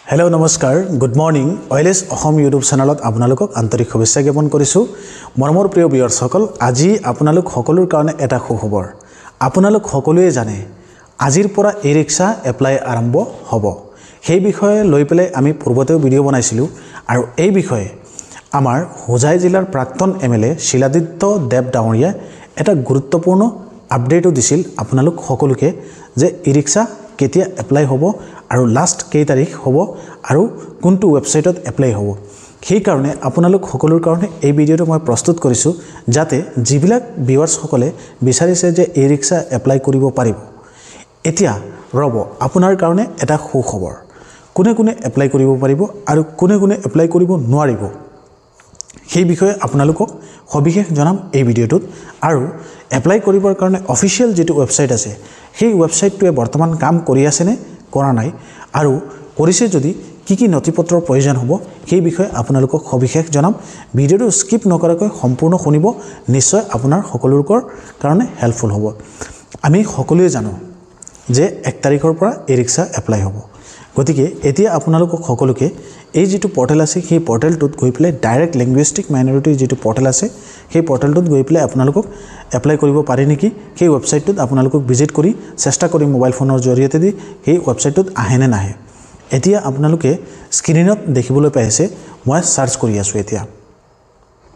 hello नमस्कार good morning ऑयलेस Ahom YouTube चैनलत आपनालोকক आंतरिक शुभेच्छा ज्ञापन करिछु मरমৰ প্ৰিয় ভিউয়াৰসকল আজি আপোনালোক সকলোৰ কাৰণে এটা সুখবৰ আপোনালোক সকলোৱে জানে আজিৰ পৰা ই ৰিক্সা এপ্লাই আৰম্ভ হ'ব সেই বিষয়ে লৈ পেলাই আমি পূৰ্বতেও ভিডিও বনাইছিলো আৰু এই বিষয়ে আমাৰ হোজাই জিলাৰ প্ৰাক্তন এমএলএ শিলাদিত্য দেৱ ডাঙৰীয়া এটা গুৰুত্বপূৰ্ণ আপডেটও দিছিল আপোনালোক সকলোকে যে ই ৰিক্সা কেতিয়া এপ্লাই হ'ব আৰু লাষ্ট কেই তাৰিখ হ'ব আৰু কোনটো ওয়েবসাইটত এপ্লাই হ'ব সেই কাৰণে আপোনালোক সকলোৰ কাৰণে এই ভিডিওটো মই প্ৰস্তুত কৰিছো যাতে যিবিলাক ভিউয়াৰ্স সকলে বিচাৰিছে যে ই ৰিক্সা এপ্লাই কৰিব পাৰিব এতিয়া ৰব আপোনাৰ কাৰণে এটা সুখবৰ কোনে কোনে এপ্লাই কৰিব পাৰিব আৰু কোনে কোনে এপ্লাই কৰিব নোৱাৰিব সেই বিষয়ে আপোনালোকক সবিশেষ জনাম এই ভিডিওটোত আৰু এপ্লাই কৰিবৰ কাৰণে অফিচিয়েল যেটো ওয়েবসাইট আছে সেই ওয়েবসাইটটোৱে বৰ্তমান কাম কৰি আছে নে কৰা নাই আৰু কৰিছে যদি কি কি নথিপত্ৰৰ প্ৰয়োজন হ'ব সেই বিষয়ে আপোনালোকক সবিশেষ জনাম ভিডিওটো স্কিপ নকৰাকৈ সম্পূৰ্ণ শুনিব নিশ্চয় আপোনাৰ সকলোৰৰ কাৰণে হেল্পফুল হ'ব আমি সকলোৱে জানো যে 1 তাৰিখৰ পৰা ই ৰিক্সা এপ্লাই হ'ব গতিকে এতিয়া আপোনালোকক সকলোকে এই যেটো পোৰ্টেল আছে সেই পোৰ্টেলটোত গৈ পেলাই ডাইৰেক্ট লিংগুইষ্টিক মাইনৰিটি যেটো পোৰ্টেল আছে সেই পোৰ্টেলটোত গৈ পেলাই আপোনালোকক এপ্লাই কৰিব পাৰে নেকি সেই ওয়েবসাইটটোত আপোনালোকক ভিজিট কৰি চেষ্টা কৰি মোবাইল ফোনৰ জৰিয়তে দি সেই ওয়েবসাইটটোত আহেনে নাহে এতিয়া আপোনালোকে স্ক্ৰিনত দেখিবলৈ পাইছে মই সাৰ্চ কৰি আছো এতিয়া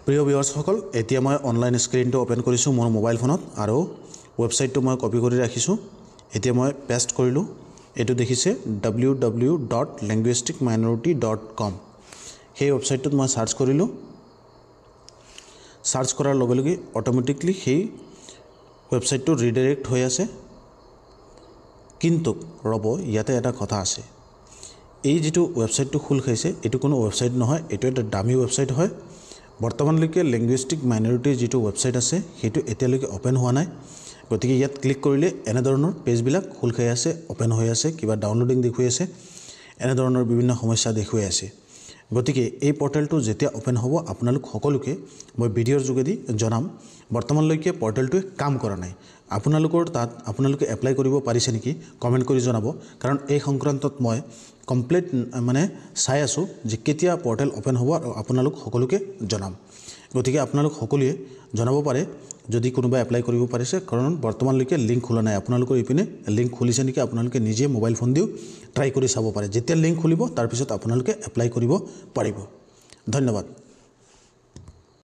প্ৰিয় ভিউয়াৰ্স সকল এতিয়া মই অনলাইন স্ক্ৰিনটো ওপেন কৰিছো মোৰ মোবাইল ফোনত আৰু ওয়েবসাইটটো মই কপি কৰি ৰাখিছো এতিয়া মই পেষ্ট কৰিলো এটো দেখিছে www.linguisticminority.com সেই ওয়েবসাইটটোত মই সাৰ্চ কৰিলো সাৰ্চ কৰাৰ লগে লগে অটোমেটিকলি সেই ওয়েবসাইটটো ৰিডাইৰেক্ট হৈ আছে কিন্তু ৰব ইয়াতে এটা কথা আছে এই যেটো ওয়েবসাইটটো খুল খাইছে এটো কোনো ওয়েবসাইট নহয় এটো এটা ডামি ওয়েবসাইট হয় বৰ্তমানলৈকে লিংগুইষ্টিক মাইনৰিটি যেটো ওয়েবসাইট আছে হেতু এতিয়ালৈকে ওপেন হোৱা নাই গতিকে ইয়াত ক্লিক কৰিলে এনে ধৰণৰ পেজ বিলাক খুল খাই আছে ওপেন হৈ আছে কিবা ডাউনলোডিং দেখুৱাই আছে এনে ধৰণৰ বিভিন্ন সমস্যা দেখুৱাই আছে গতিকে এই পোৰ্টেলটো যেতিয়া ওপেন হ'ব আপোনালোক সকলোকে মই ভিডিওৰ যোগেদি জনাম বৰ্তমানলৈকে পোৰ্টেলটো কাম কৰা নাই আপোনালোকৰ তাত আপোনালোকে এপ্লাই কৰিব পাৰিছে নেকি কমেন্ট কৰি জনাব কাৰণ এই সংক্ৰান্তত মই কমপ্লিট মানে চাই আছো যে কেতিয়া পোৰ্টেল ওপেন হ'ব আৰু আপোনালোক সকলোকে জনাম গতিকে আপোনালোক সকলোৱে জনাব পাৰে যদি কোনোবা এপ্লাই কৰিব পাৰিছে কাৰণ বৰ্তমানলৈকে লিংক খোলা নাই আপোনালোকৰ ইপিনে লিংক খুলিছে নেকি আপোনালোকে নিজে মোবাইল ফোন দিও ট্ৰাই কৰি চাব পাৰে যেতিয়া লিংক খুলিব তাৰ পিছত আপোনালোকে এপ্লাই কৰিব পাৰিব ধন্যবাদ